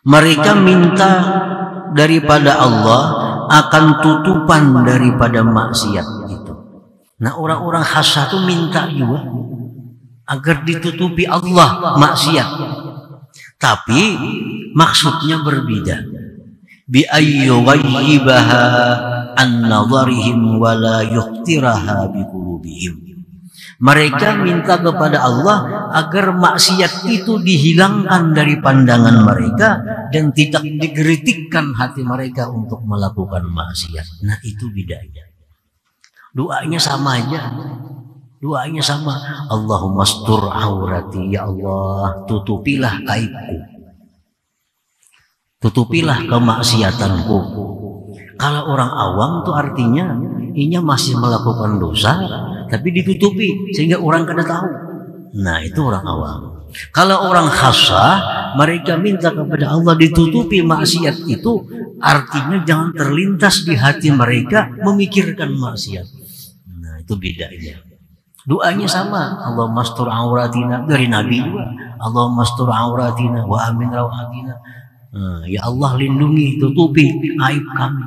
Mereka minta daripada Allah akan tutupan daripada maksiat itu. Nah, orang-orang hasad itu minta juga agar ditutupi Allah maksiat. Tapi maksudnya berbeda. Bi ayyughayyibaha an nadharihim wa la yuqtiraha bi qulubihim. Mereka minta kepada Allah agar maksiat itu dihilangkan dari pandangan mereka dan tidak digeritikkan hati mereka untuk melakukan maksiat. Nah, itu bedanya. Doanya sama aja. Doanya sama. Allahumma astur aurati, ya Allah, tutupilah aibku. Tutupilah kemaksiatanku. Kalau orang awam itu artinya inya masih melakukan dosa tapi ditutupi sehingga orang kada tahu. Nah, itu orang awam. Kalau orang khasah, mereka minta kepada Allah ditutupi maksiat itu, artinya jangan terlintas di hati mereka memikirkan maksiat. Nah, itu bedanya. Doanya sama. Allahumma astur auratina, dari Nabi juga. Allahumma astur auratina wa amin rawatina. Ya Allah, lindungi, tutupi aib kami.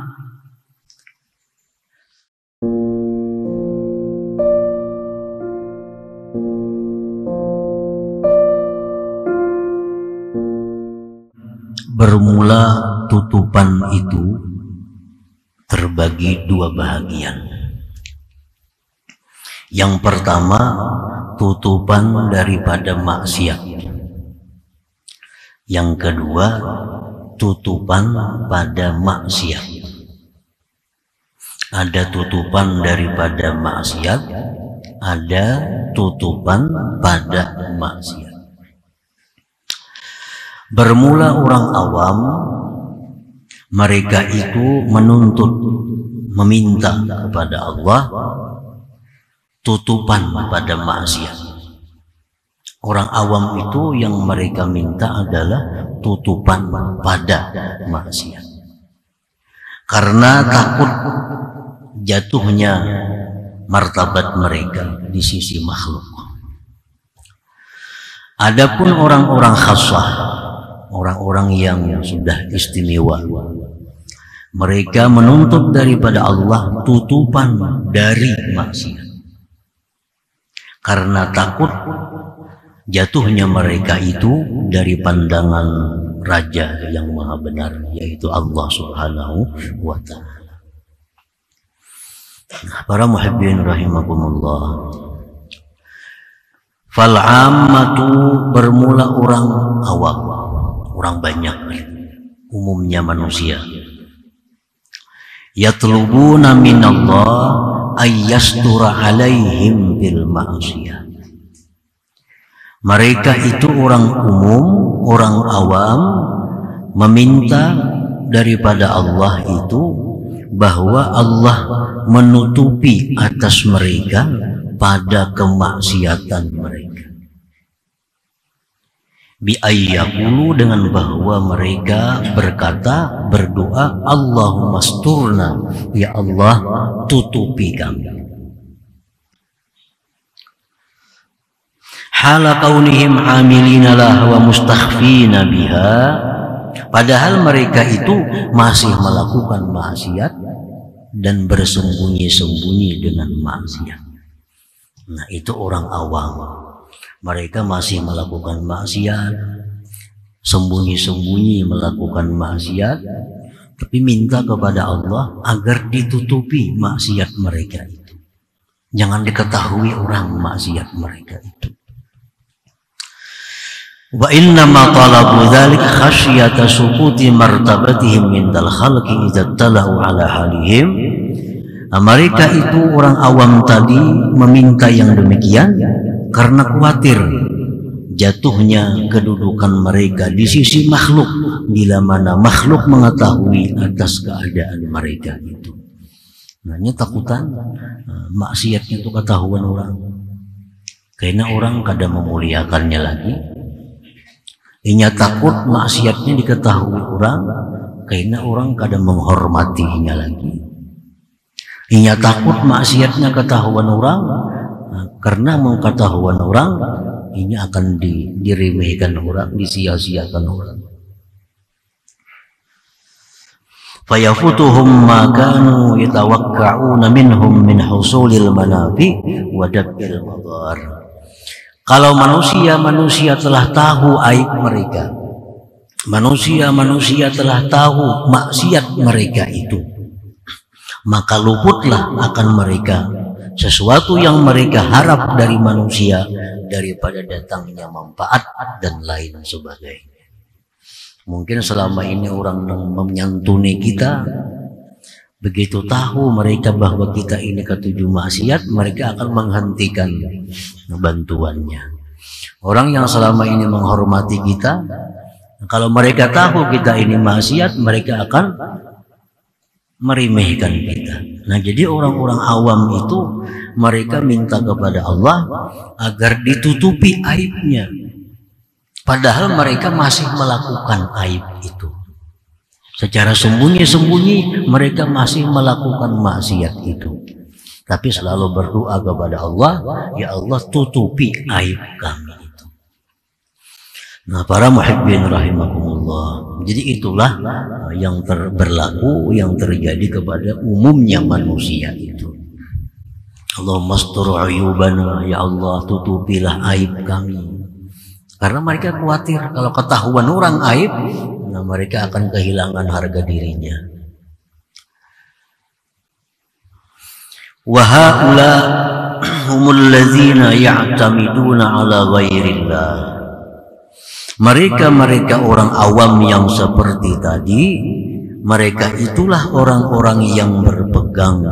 Bermula tutupan itu terbagi dua bahagian. Yang pertama, tutupan daripada maksiat. Yang kedua, tutupan pada maksiat. Ada tutupan daripada maksiat, ada tutupan pada maksiat. Bermula orang awam, mereka itu menuntut, meminta kepada Allah tutupan pada maksiat. Orang awam itu yang mereka minta adalah tutupan pada maksiat. Karena takut jatuhnya martabat mereka di sisi makhluk. Adapun orang-orang khassah, orang-orang yang sudah istimewa, mereka menuntut daripada Allah tutupan dari maksiat. Karena takut jatuhnya mereka itu dari pandangan Raja yang Maha Benar, yaitu Allah Subhanahu wa Ta'ala. Para muhibbin rahimakumullah, fal ammatu, bermula orang awam, orang banyak, umumnya manusia, yatlubuna minallah ayyastura alaihim bil ma'siyah. Mereka itu orang umum, orang awam, meminta daripada Allah itu bahwa Allah menutupi atas mereka pada kemaksiatan mereka. Biayyaqulu, dengan bahwa mereka berkata, berdoa, Allahumma asturna, ya Allah, tutupi kami. Hala kaunihim amilina lah wa mustakhfina biha, padahal mereka itu masih melakukan maksiat dan bersembunyi-sembunyi dengan maksiat. Nah, itu orang awam. Mereka masih melakukan maksiat, sembunyi-sembunyi melakukan maksiat, tapi minta kepada Allah agar ditutupi maksiat mereka itu. Jangan diketahui orang maksiat mereka itu. Wa inna ma talabu dzalika khasyata suquti martabatihim mindal khalqi idza talahu ala halihim. Mereka itu orang awam tadi meminta yang demikian karena khawatir jatuhnya kedudukan mereka di sisi makhluk bila mana makhluk mengetahui atas keadaan mereka itu. Nanya takutan maksiatnya itu ketahuan orang, karena orang kada memuliakannya lagi. Inya takut maksiatnya diketahui orang, karena orang kada menghormatinya lagi. Inya takut maksiatnya ketahuan orang, karena mengketahuan orang, ini akan diremehkan orang, disia-siakan orang. fayafutuhum ma kanu yatawakka'una minhum min husulil manafi wa dabbil madar. Kalau manusia telah tahu aib mereka, manusia telah tahu maksiat mereka itu, maka luputlah akan mereka sesuatu yang mereka harap dari manusia daripada datangnya manfaat dan lain sebagainya. Mungkin selama ini orang menyantuni kita, begitu tahu mereka bahwa kita ini ketujuh maksiat, mereka akan menghentikan bantuannya. Orang yang selama ini menghormati kita, kalau mereka tahu kita ini maksiat, mereka akan meremehkan kita. Nah, jadi orang-orang awam itu mereka minta kepada Allah agar ditutupi aibnya, padahal mereka masih melakukan aib itu. Secara sembunyi-sembunyi mereka masih melakukan maksiat itu. Tapi selalu berdoa kepada Allah, ya Allah tutupi aib kami itu. Nah, para muhibbin rahimakumullah. Jadi itulah yang berlaku, yang terjadi kepada umumnya manusia itu. Allahumma astur uyubana, ya Allah tutupilah aib kami. Karena mereka khawatir kalau ketahuan orang aib, nah mereka akan kehilangan harga dirinya. Wa haula humul ladzina ya'tamiduna ala ghairillah. Mereka orang awam yang seperti tadi, mereka itulah orang-orang yang berpegang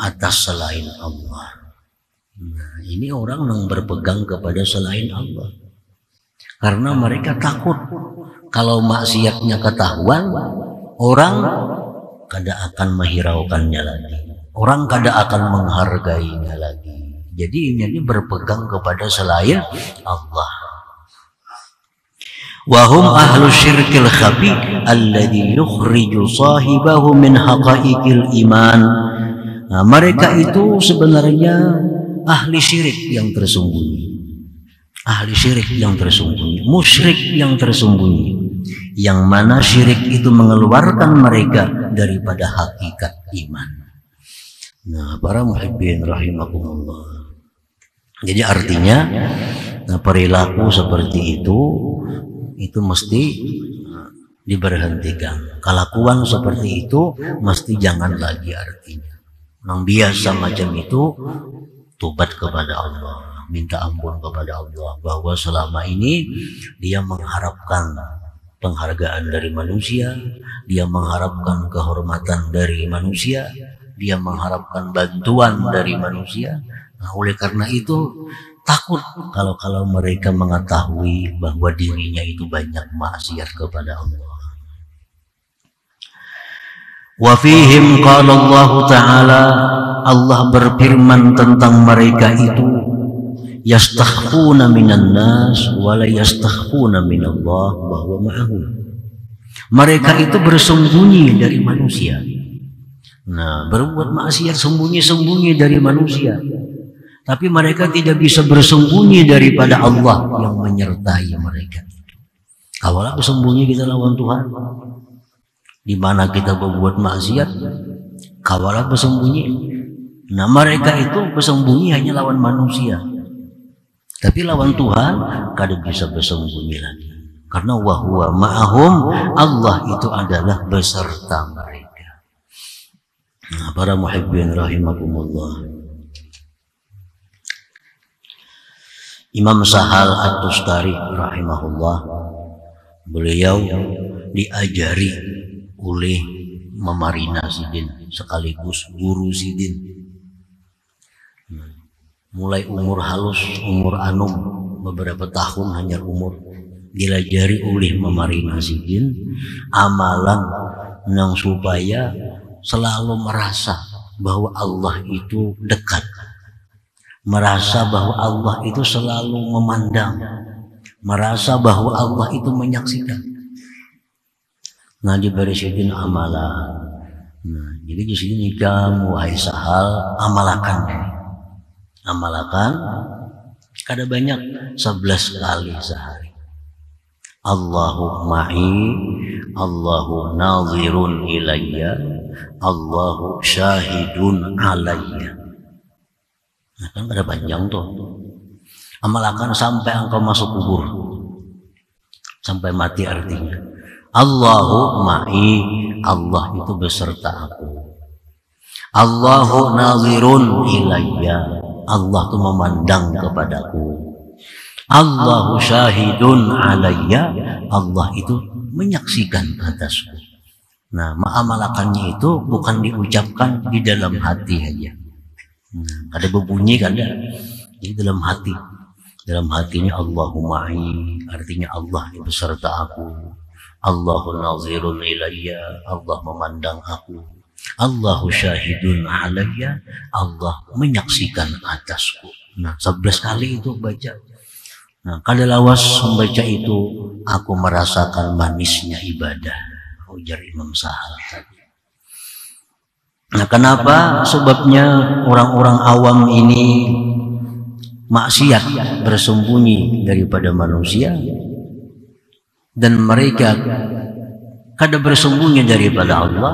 atas selain Allah. Nah, ini orang yang berpegang kepada selain Allah. Karena mereka takut kalau maksiatnya ketahuan, orang kada akan menghiraukannya lagi, orang kada akan menghargainya lagi. Jadi ini berpegang kepada selain Allah. Wahum ahlu syirkil khafi alladhi yukhriju sahibahu min haqaiqil iman. Nah, mereka itu sebenarnya ahli syirik yang tersembunyi. Ahli syirik yang tersembunyi, musyrik yang tersembunyi, yang mana syirik itu mengeluarkan mereka daripada hakikat iman. Nah, para muhibbin rahimakumullah. Jadi artinya, nah, perilaku seperti itu mesti diberhentikan. Kelakuan seperti itu mesti jangan lagi artinya. Yang biasa macam itu, tobat kepada Allah, minta ampun kepada Allah, bahwa selama ini dia mengharapkan penghargaan dari manusia, dia mengharapkan kehormatan dari manusia, dia mengharapkan bantuan dari manusia. Nah, oleh karena itu takut kalau mereka mengetahui bahwa dirinya itu banyak maksiat kepada Allah. Wa fihim qala Allah Ta'ala, Allah berfirman tentang mereka itu, yastakhfuna minan nas wa la yastakhfuna minallah bahwa ma'ahum. Mereka itu bersembunyi dari manusia. Nah, berbuat maksiat sembunyi-sembunyi dari manusia. Tapi mereka tidak bisa bersembunyi daripada Allah yang menyertai mereka. Kawalah bersembunyi kita lawan Tuhan. Di mana kita berbuat maksiat, kawalah bersembunyi. Nah, mereka itu bersembunyi hanya lawan manusia. Tapi lawan Tuhan kada bisa bersembunyi lagi. Karena wahwa ma'ahum, Allah itu adalah beserta mereka. Nah, para muhibbin rahimakumullah. Imam Sahal At-Tustari rahimahullah, beliau diajari oleh Mamarina Sidin sekaligus guru Sidin. Mulai umur halus, umur anum, beberapa tahun hanya umur, diajari oleh Mamarina Sidin amalan yang supaya selalu merasa bahwa Allah itu dekat, merasa bahwa Allah itu selalu memandang, merasa bahwa Allah itu menyaksikan. Nah, diberi sidin amalan. Nah, jadi di sini kamu wahai Sahal amalakan kada banyak 11 kali sehari. Allahu ma'i, Allahu nazirun ilayya, Allahu syahidun alayya. Nah, kan ada panjang tuh. Amalkan sampai engkau masuk kubur, sampai mati artinya. Allahu ma'i, Allah itu beserta aku. Allahu nazirun ilayya, Allah itu memandang kepadaku. Allahu syahidun alayya, Allah itu menyaksikan atasku. Nah, ma'amalakannya itu bukan diucapkan di dalam hati aja. Ada berbunyi kan ya? Jadi dalam hati. Dalam hatinya Allahu ma'i, artinya Allah beserta aku. Allahu nazirun ilayya, Allah memandang aku. Allahu syahidun alayya, Allah menyaksikan atasku. Nah, 11 kali itu baca. Nah, kada lawas membaca itu, aku merasakan manisnya ibadah, ujar Imam Sahal tadi. Nah, kenapa? Sebabnya orang-orang awam ini maksiat, bersembunyi daripada manusia, dan mereka kada bersembunyi daripada Allah,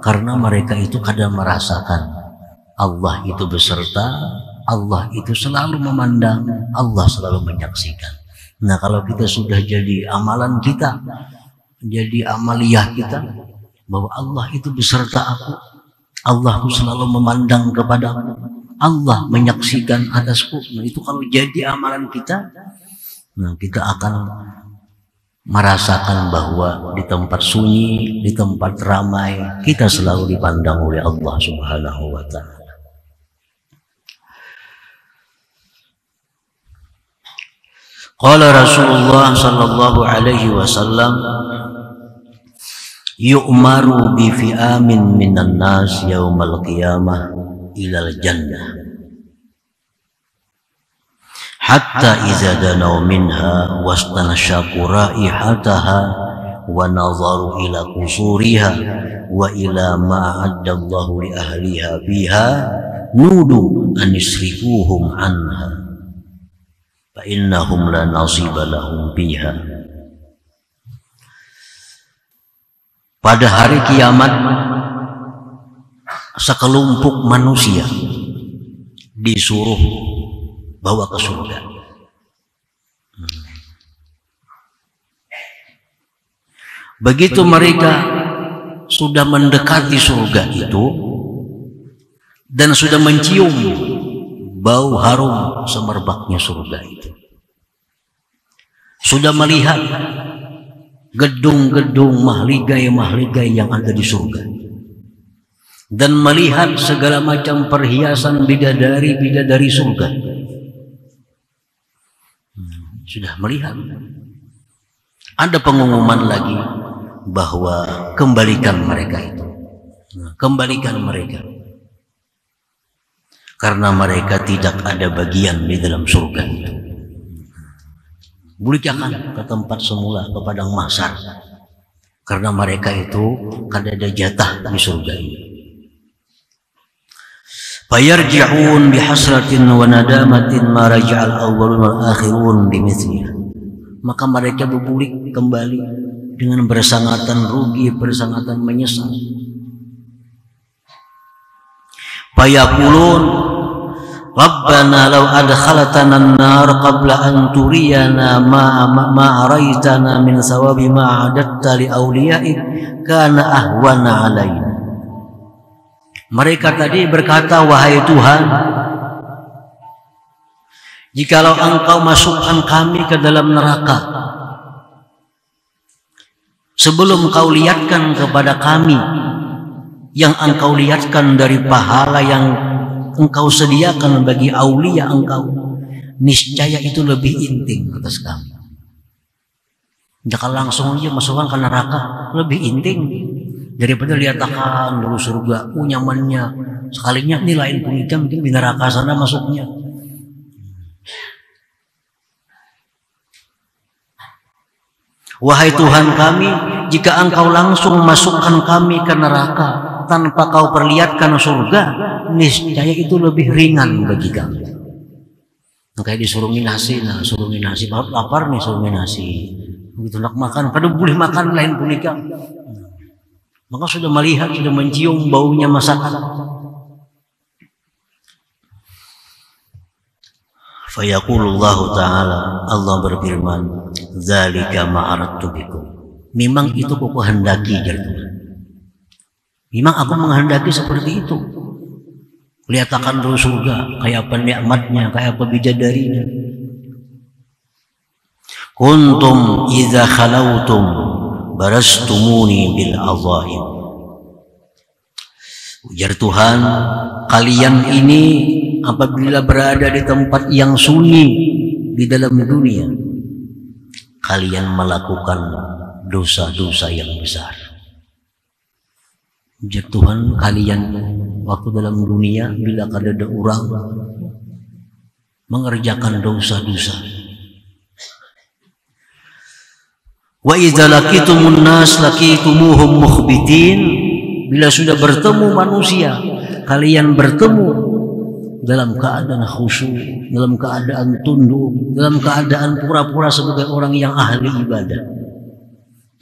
karena mereka itu kada merasakan Allah itu beserta, Allah itu selalu memandang, Allah selalu menyaksikan. Nah, kalau kita sudah jadi amalan kita, jadi amaliyah kita, bahwa Allah itu beserta aku, Allah itu selalu memandang kepadaku, Allah menyaksikan atasku. Nah, itu kalau jadi amalan kita, nah, kita akan merasakan bahwa di tempat sunyi, di tempat ramai, kita selalu dipandang oleh Allah Subhanahu wa ta'ala. Qala Rasulullah sallallahu alaihi wasallam, yu'maru bi fi'amin minan nas yaumal qiyamah ilal jannah hatta iza danaw minha wastanashaku raihataha wa nazaru ila qusuriha wa ila ma a'addallahu li ahliha biha nudu an yusrifuhum anha fa innahum la nasiba lahum biha. Pada hari kiamat, sekelompok manusia disuruh bawa ke surga. Begitu mereka sudah mendekati surga itu dan sudah mencium bau harum semerbaknya surga itu, sudah melihat gedung-gedung mahligai-mahligai yang ada di surga, dan melihat segala macam perhiasan bidadari-bidadari surga. Sudah melihat. Ada pengumuman lagi bahwa kembalikan mereka itu. Kembalikan mereka. Karena mereka tidak ada bagian di dalam surga itu. Balikan ke tempat semula, ke padang mahsyar. Karena mereka itu kada ada jatah di surga ini. Fayarji'un bihasratin wa nadamatin ma raja'al awwalun wal akhirun bimithliha. Maka mereka berbulik kembali dengan bersangatan rugi, bersangatan menyesal. Fayaqulun Rabbana law adkhalatana an-nar qabla an turiyana ma araitana min sawabi ma adatta li awliya'ik kana ahwana alaina. Mereka tadi berkata, wahai Tuhan, jikalau Engkau masukkan kami ke dalam neraka sebelum Kau lihatkan kepada kami yang Engkau lihatkan dari pahala yang Engkau sediakan bagi aulia Engkau, niscaya itu lebih intim atas kami. Jangan langsung aja masukkan ke neraka, lebih intim daripada lihatkan dulu surga, nyamannya. Sekalinya ini lain pun mungkin di neraka sana masuknya. Wahai Tuhan kami, jika Engkau langsung masukkan kami ke neraka tanpa Kau perlihatkan surga, niscaya itu lebih ringan bagi kami. Kayak disuruh nasi, lapar nih suruh nasi. Begitu nak makan, kada boleh makan lain punika. Maka sudah melihat, sudah mencium baunya masakan. Fayaqulullahu ta'ala, Allah berfirman, "Dzalika ma aradtu bikum." Memang itu aku kehendaki, Tuhan. Memang aku menghendaki seperti itu. Kelihatan dulu surga, kayak apa nikmatnya, kayak apa bidadarinya. Kuntum idza khalautum barastumuni bil azaim. Ujar Tuhan, kalian ini apabila berada di tempat yang sunyi di dalam dunia, kalian melakukan dosa-dosa yang besar. Ujar Tuhan, kalian waktu dalam dunia bila ada orang mengerjakan dosa-dosa. Wa idza laqitumun nas laqitumuhum mukhbitin. Bila sudah bertemu manusia, kalian bertemu dalam keadaan khusyuk, dalam keadaan tunduk, dalam keadaan pura-pura sebagai orang yang ahli ibadah.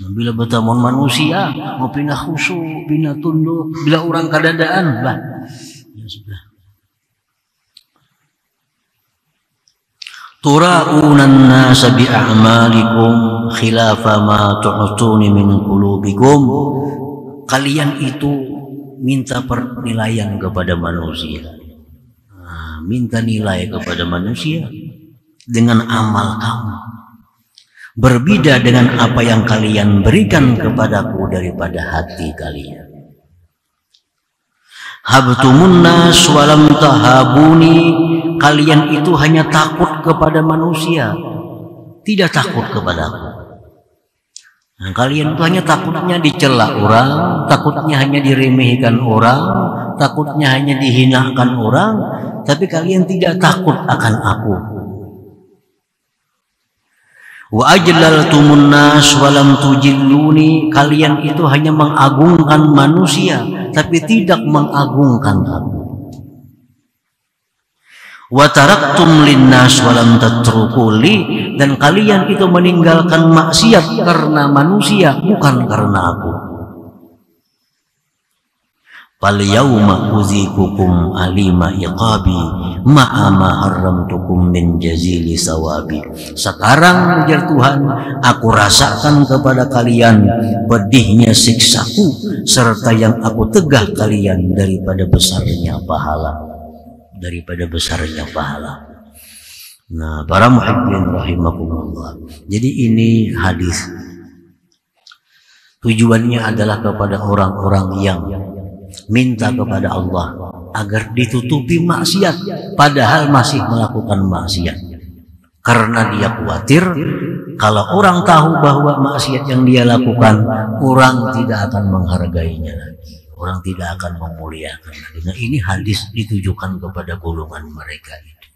Bila bertemu manusia, mau pindah khusyuk, pindah tunduk, bila orang kadadaan, bah, ya sudah. Tura'unan nasa bi'a'malikum khilafa ma tu'tuni min qulubikum. Kalian itu minta penilaian kepada manusia. Minta nilai kepada manusia dengan amal kamu. Berbeda dengan apa yang kalian berikan kepadaku daripada hati kalian. Habtumun nas walam tahabuni. Kalian itu hanya takut kepada manusia, tidak takut kepadaku. Nah, kalian itu hanya takutnya dicela orang, takutnya hanya diremehkan orang, takutnya hanya dihinakan orang, tapi kalian tidak takut akan aku. Wa ajlaltumun nas walam tujilluni. Kalian itu hanya mengagungkan manusia, tapi tidak mengagungkan aku. Wa taraktum linnas walam tatrukuli. Dan kalian itu meninggalkan maksiat karena manusia, bukan karena aku. Fal yauma uzikukum alima iqabi ma'a ma haramtukum min jazili sawabi. Sekarang ujar Tuhan, aku rasakan kepada kalian pedihnya siksaku serta yang aku tegah kalian daripada besarnya pahala. Nah, para muhibbin rahimakumullah. Jadi ini hadis tujuannya adalah kepada orang-orang yang minta kepada Allah agar ditutupi maksiat padahal masih melakukan maksiat. Karena dia khawatir kalau orang tahu bahwa maksiat yang dia lakukan, orang tidak akan menghargainya lagi, orang tidak akan memuliakan lagi. Nah, ini hadis ditujukan kepada golongan mereka itu.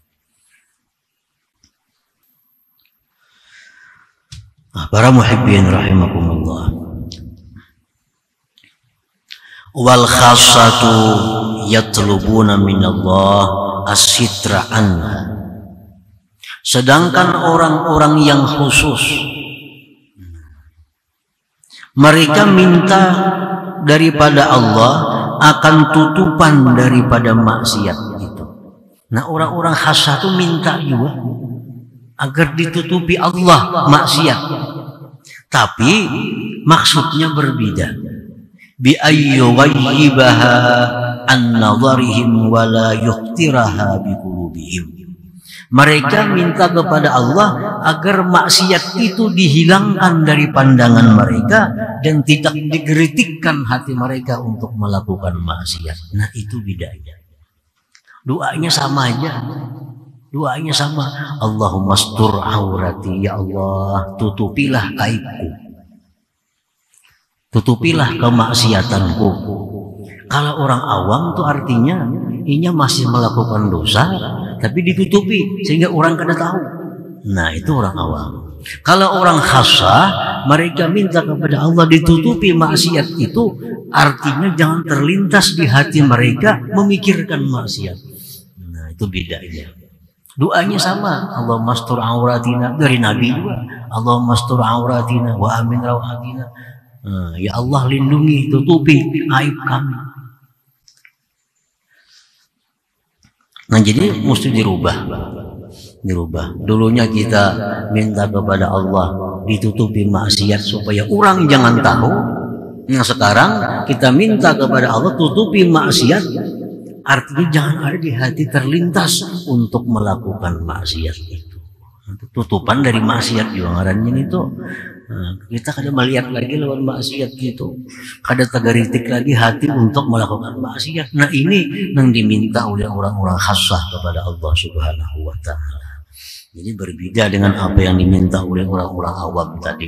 Para muhibbin rahimakumullah. Wal khassatu yatlubuna minallah as-sitra anha. Sedangkan orang-orang yang khusus, mereka minta daripada Allah akan tutupan daripada maksiat itu. Nah, orang-orang khassah itu minta juga agar ditutupi Allah maksiat, tapi maksudnya berbeda. Bi ayyughayyibaha an nadharihim wa la yuhtiraha bi qulubihim. Mereka minta kepada Allah agar maksiat itu dihilangkan dari pandangan mereka dan tidak dikritikkan hati mereka untuk melakukan maksiat. Nah, itu bedanya. Doanya sama aja. Doanya sama. Allahumma astur aurati, ya Allah, tutupilah aibku, tutupilah kemaksiatanku. Kalau orang awam itu artinya inya masih melakukan dosa tapi ditutupi sehingga orang kada tahu. Nah, itu orang awam. Kalau orang khassah, mereka minta kepada Allah ditutupi maksiat itu, artinya jangan terlintas di hati mereka memikirkan maksiat. Nah, itu bedanya. Doanya sama, Allah mastur auratina, dari Nabi juga. Allahumma astur auratina wa amin rawatina. Ya Allah, lindungi, tutupi aib kami. Nah, jadi mesti dirubah. Dulunya kita minta kepada Allah ditutupi maksiat supaya orang jangan tahu. Nah, sekarang kita minta kepada Allah tutupi maksiat, artinya jangan ada di hati terlintas untuk melakukan maksiat itu. Tutupan dari maksiat juga ngarannya itu. Nah, kita kada melihat lagi lawan maksiat gitu, kada tagaritik lagi hati untuk melakukan maksiat. Nah, ini yang diminta oleh orang-orang khassah kepada Allah Subhanahu wa Ta'ala. Jadi berbeda dengan apa yang diminta oleh orang-orang awam tadi.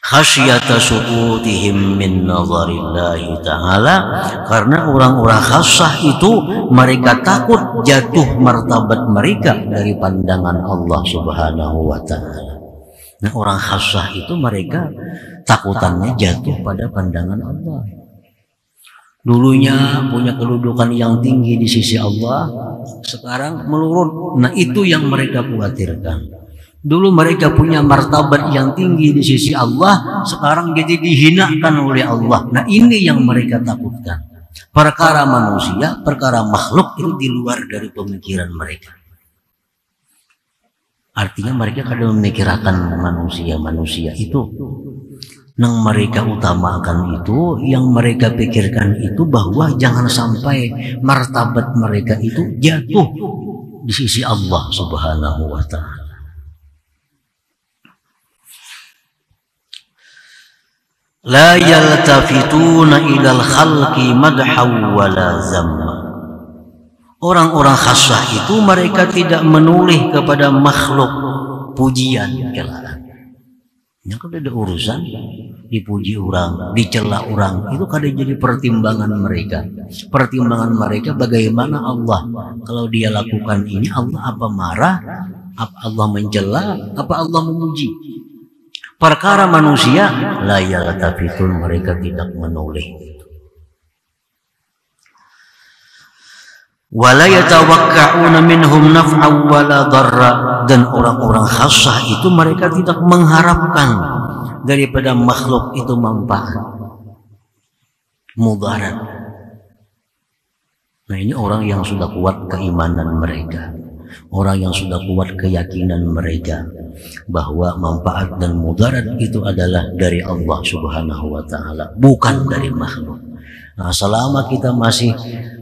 Khasyata su'utihim min nazarillahi ta'ala, karena orang-orang khassah itu mereka takut jatuh martabat mereka dari pandangan Allah Subhanahu wa Ta'ala. Nah, orang khassah itu mereka takutannya jatuh pada pandangan Allah. Dulunya punya kedudukan yang tinggi di sisi Allah, sekarang menurun. Nah, itu yang mereka khawatirkan. Dulu mereka punya martabat yang tinggi di sisi Allah, sekarang jadi dihinakan oleh Allah. Nah, ini yang mereka takutkan. Perkara manusia, perkara makhluk itu di luar dari pemikiran mereka. Artinya mereka kadang memikirkan manusia itu. Yang mereka utamakan itu, yang mereka pikirkan itu bahwa jangan sampai martabat mereka itu jatuh di sisi Allah Subhanahu wa Ta'ala. La yaltafituna ilal khalqi madhaw wala zamma. Orang-orang khassah itu mereka tidak menoleh kepada makhluk pujian celaan. Yang kada ada urusan dipuji orang, dicela orang, itu kada jadi pertimbangan mereka. Pertimbangan mereka bagaimana Allah, kalau dia lakukan ini Allah apa marah, apa Allah mencela, apa Allah memuji. Perkara manusia la yaltafitun, mereka tidak menoleh. Wala yatawakka'una minhum naf'an wala darra, dan orang-orang khassah itu mereka tidak mengharapkan daripada makhluk itu manfaat mudarat. Nah, ini orang yang sudah kuat keimanan mereka, orang yang sudah kuat keyakinan mereka bahwa manfaat dan mudarat itu adalah dari Allah Subhanahu wa Ta'ala, bukan dari makhluk. Nah, selama kita masih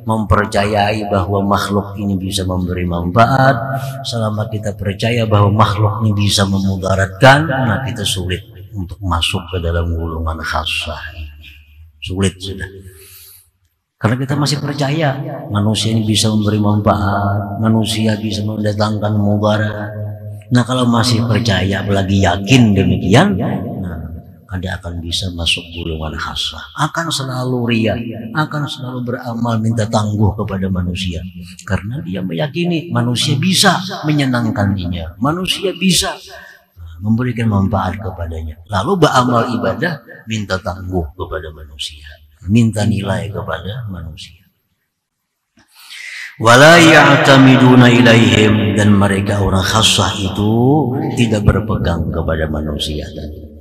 mempercayai bahwa makhluk ini bisa memberi manfaat, selama kita percaya bahwa makhluk ini bisa memudaratkan, nah kita sulit untuk masuk ke dalam golongan khassah. Sulit sudah. Karena kita masih percaya manusia ini bisa memberi manfaat, manusia bisa mendatangkan mudarat. Nah, kalau masih percaya, apalagi yakin demikian, nah, Anda akan bisa masuk golongan khassah. Akan selalu riya, akan selalu beramal minta tangguh kepada manusia. Karena dia meyakini manusia bisa menyenangkannya, manusia bisa memberikan manfaat kepadanya. Lalu beramal ibadah minta tangguh kepada manusia, minta nilai kepada manusia. Wala ya'tamiduna ilaihim, dan mereka orang khassah itu tidak berpegang kepada manusia tadi.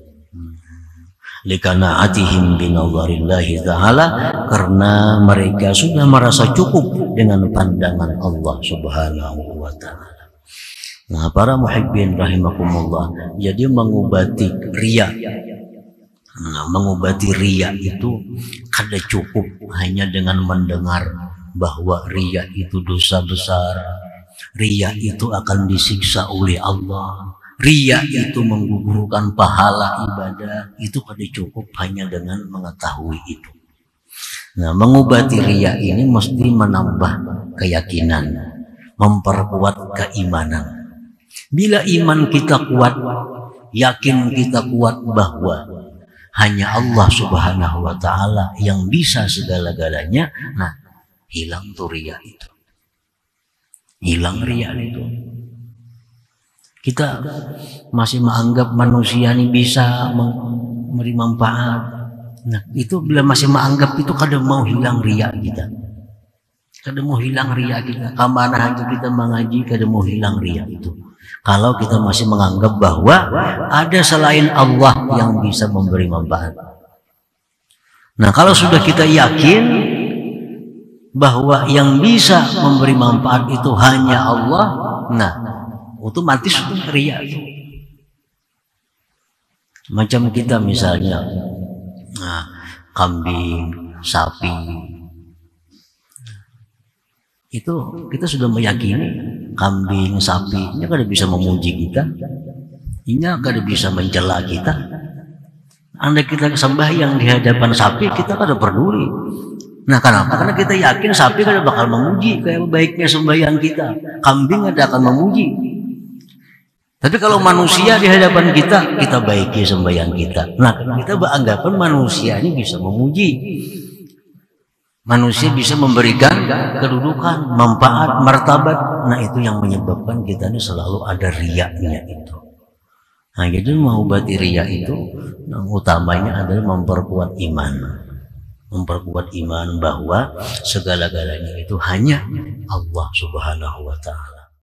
Likana'atihim binadharillahi ta'ala, karena mereka sudah merasa cukup dengan pandangan Allah Subhanahu wa Ta'ala. Nah, para muhibbin rahimakumullah, jadi mengobati riya. Nah, mengobati riya itu kada cukup hanya dengan mendengar bahwa riya itu dosa besar, riya itu akan disiksa oleh Allah, riya itu menggugurkan pahala ibadah. Itu kada cukup hanya dengan mengetahui itu. Nah, mengobati riya ini mesti menambah keyakinan, memperkuat keimanan. Bila iman kita kuat, yakin kita kuat bahwa hanya Allah Subhanahu wa Ta'ala yang bisa segala-galanya, nah, hilang tuh riya itu, hilang riya itu. Kita masih menganggap manusia ini bisa memberi manfaat. Nah, itu bila masih menganggap itu kadang mau hilang riya kita. Kada mau hilang ria kita. Kamana aja kita mengaji, kada mau hilang ria itu. Kalau kita masih menganggap bahwa ada selain Allah yang bisa memberi manfaat. Nah, kalau sudah kita yakin bahwa yang bisa memberi manfaat itu hanya Allah, nah, otomatis itu ria. Macam kita misalnya, nah, kambing, sapi, itu kita sudah meyakini kambing, sapi ini kada bisa memuji kita, ini kada bisa mencela kita. Andai kita sembahyang di hadapan sapi, kita kada peduli. Nah, kenapa? Karena kita yakin sapi kada bakal memuji kayak baiknya sembahyang kita. Kambing kada akan memuji. Tapi kalau manusia di hadapan kita, kita baiki sembahyang kita. Nah, kita beranggapan manusia ini bisa memuji. Manusia bisa memberikan kedudukan, manfaat, martabat. Nah, itu yang menyebabkan kita ini selalu ada riaknya itu. Nah, jadi mengobati riak itu yang utamanya adalah memperkuat iman. Memperkuat iman bahwa segala-galanya itu hanya Allah Subhanahu wa Ta'ala.